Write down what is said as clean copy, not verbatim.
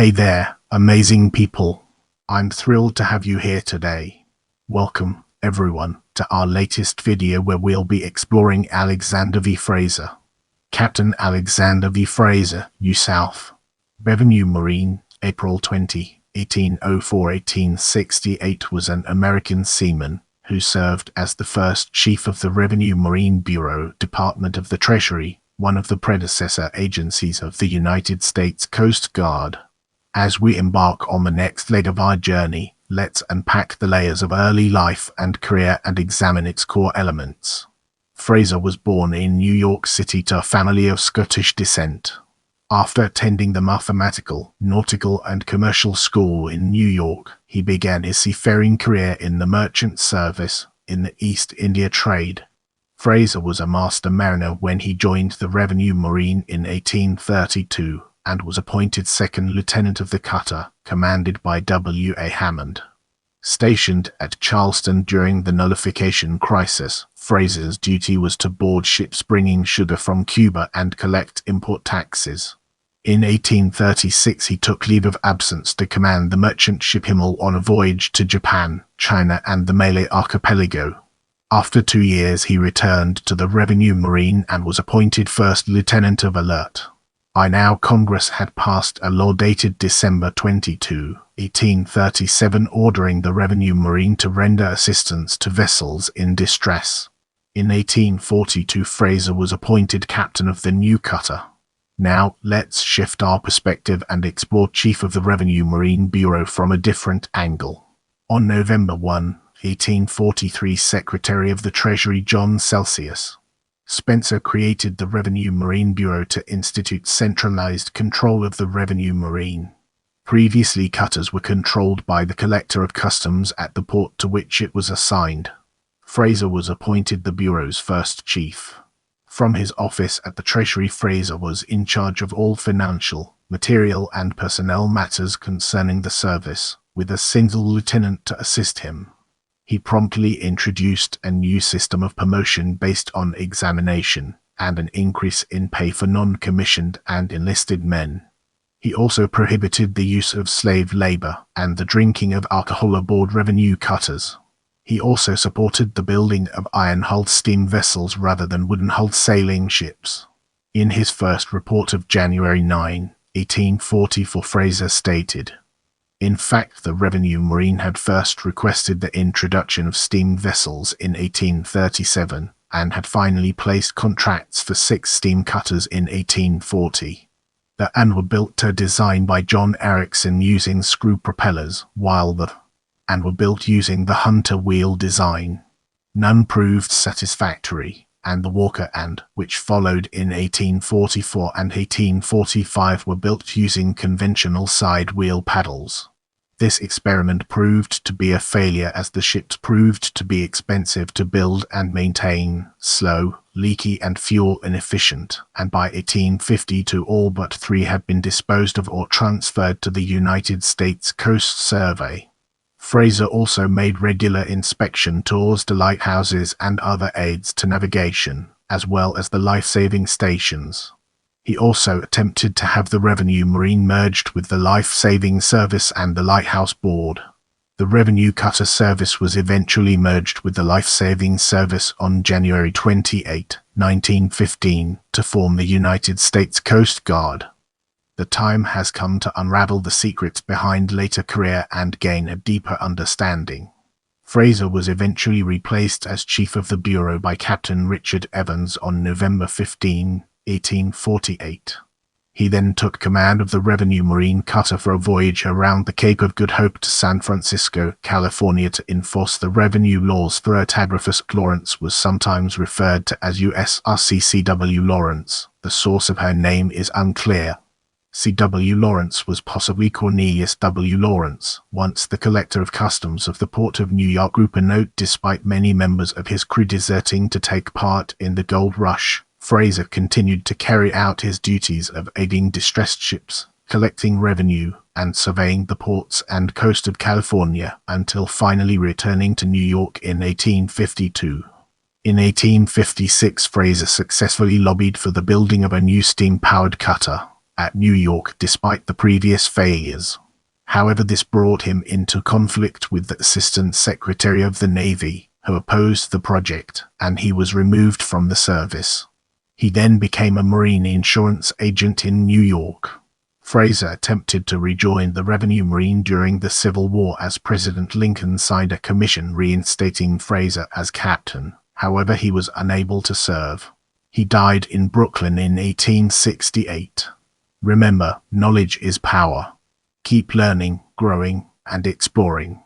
Hey there, amazing people. I'm thrilled to have you here today. Welcome, everyone, to our latest video where we'll be exploring Alexander V. Fraser. Captain Alexander V. Fraser, New South. Revenue Marine, April 20, 1804-1868 was an American seaman who served as the first chief of the Revenue Marine Bureau, Department of the Treasury, one of the predecessor agencies of the United States Coast Guard. As we embark on the next leg of our journey, let's unpack the layers of early life and career and examine its core elements. Fraser was born in New York City to a family of Scottish descent. After attending the mathematical, nautical, and commercial school in New York, he began his seafaring career in the merchant service in the East India trade. Fraser was a master mariner when he joined the Revenue Marine in 1832. And was appointed second lieutenant of the cutter, commanded by W.A. Hammond. Stationed at Charleston during the nullification crisis, Fraser's duty was to board ships bringing sugar from Cuba and collect import taxes. In 1836 he took leave of absence to command the merchant ship Himmel on a voyage to Japan, China and the Malay Archipelago. After 2 years he returned to the Revenue Marine and was appointed first lieutenant of Alert. By now Congress had passed a law dated December 22, 1837 ordering the Revenue Marine to render assistance to vessels in distress. In 1842 Fraser was appointed captain of the new cutter. Now let's shift our perspective and explore Chief of the Revenue Marine Bureau from a different angle. On November 1, 1843 Secretary of the Treasury John Celsius Spencer created the Revenue Marine Bureau to institute centralized control of the Revenue Marine. Previously, cutters were controlled by the Collector of Customs at the port to which it was assigned. Fraser was appointed the Bureau's first chief. From his office at the Treasury, Fraser was in charge of all financial, material, and personnel matters concerning the service, with a single lieutenant to assist him. He promptly introduced a new system of promotion based on examination and an increase in pay for non-commissioned and enlisted men. He also prohibited the use of slave labor and the drinking of alcohol aboard revenue cutters. He also supported the building of iron-hulled steam vessels rather than wooden-hulled sailing ships. In his first report of January 9, 1844, Fraser stated, "In fact, the Revenue Marine had first requested the introduction of steam vessels in 1837 and had finally placed contracts for 6 steam cutters in 1840. And were built to design by John Ericsson using screw propellers, and were built using the Hunter wheel design. None proved satisfactory, and the Walker which followed in 1844 and 1845 were built using conventional side wheel paddles. This experiment proved to be a failure as the ships proved to be expensive to build and maintain, slow, leaky and fuel inefficient, and by 1852 all but 3 had been disposed of or transferred to the United States Coast Survey." Fraser also made regular inspection tours to lighthouses and other aids to navigation, as well as the life-saving stations. He also attempted to have the Revenue Marine merged with the Life-Saving Service and the Lighthouse Board. The Revenue Cutter Service was eventually merged with the Life-Saving Service on January 28, 1915, to form the United States Coast Guard. The time has come to unravel the secrets behind later career and gain a deeper understanding. Fraser was eventually replaced as Chief of the Bureau by Captain Richard Evans on November 15, 1848. He then took command of the Revenue Marine cutter for a voyage around the Cape of Good Hope to San Francisco, California to enforce the revenue laws. Photographer Lawrence was sometimes referred to as USRC C.W. Lawrence. The source of her name is unclear. C.W. Lawrence was possibly Cornelius W. Lawrence, once the Collector of Customs of the Port of New York. Group. A note: despite many members of his crew deserting to take part in the gold rush, Fraser continued to carry out his duties of aiding distressed ships, collecting revenue, and surveying the ports and coast of California until finally returning to New York in 1852. In 1856, Fraser successfully lobbied for the building of a new steam-powered cutter. at New York despite the previous failures. However, this brought him into conflict with the Assistant Secretary of the Navy, who opposed the project, and he was removed from the service. He then became a Marine insurance agent in New York. Fraser attempted to rejoin the Revenue Marine during the Civil War as President Lincoln signed a commission reinstating Fraser as captain. However, he was unable to serve. He died in Brooklyn in 1868. Remember, knowledge is power. Keep learning, growing, and exploring.